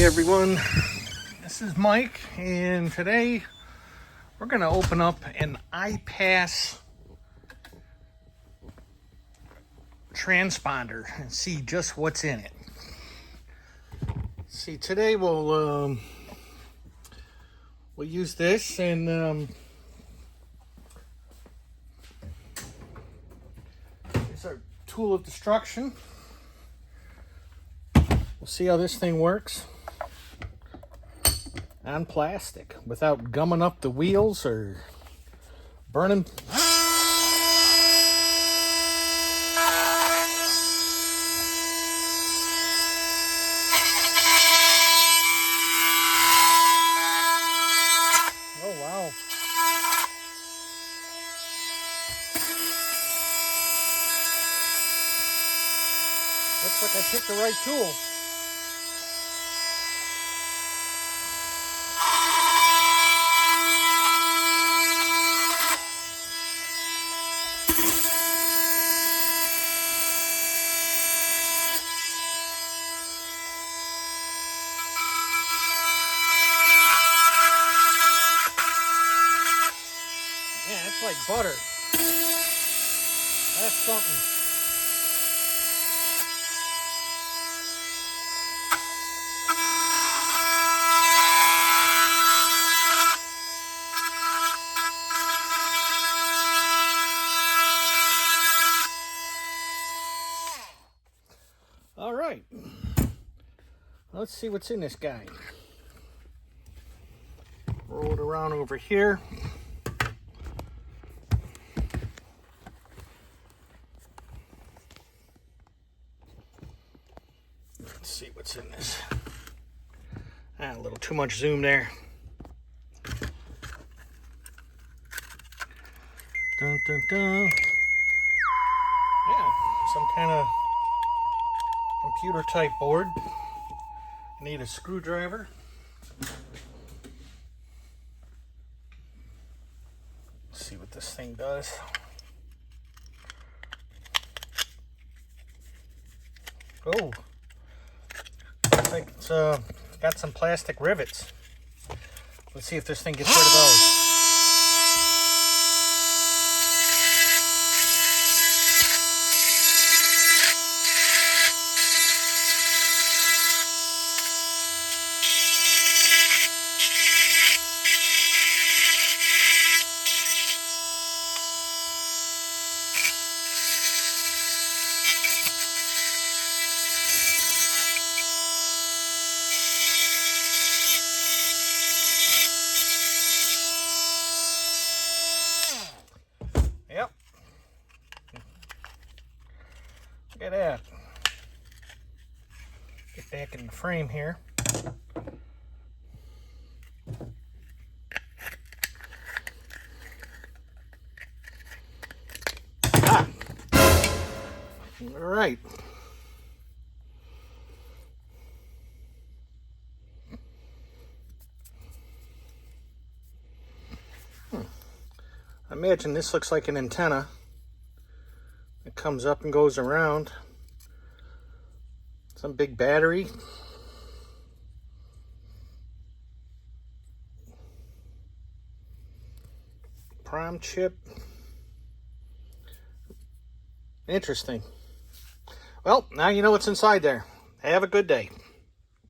Hey everyone, this is Mike, and today we're going to open up an iPass transponder and see just what's in it. See, today we'll use this, and it's our tool of destruction. We'll see how this thing works on plastic without gumming up the wheels or burning. Oh wow. Looks like I picked the right tool. Yeah, it's like butter. That's something. All right. Let's see what's in this guy. Roll it around over here. Let's see what's in this. A little too much zoom there. Dun, dun, dun. Yeah, some kind of computer type board. Need a screwdriver. Let's see what this thing does. Oh, looks like it's got some plastic rivets. Let's see if this thing gets rid of those. Yep. Look at that. Get back in the frame here. Ah. All right. I imagine this looks like an antenna. It comes up and goes around. Some big battery. Prom chip. Interesting. Well, now you know what's inside there. Have a good day.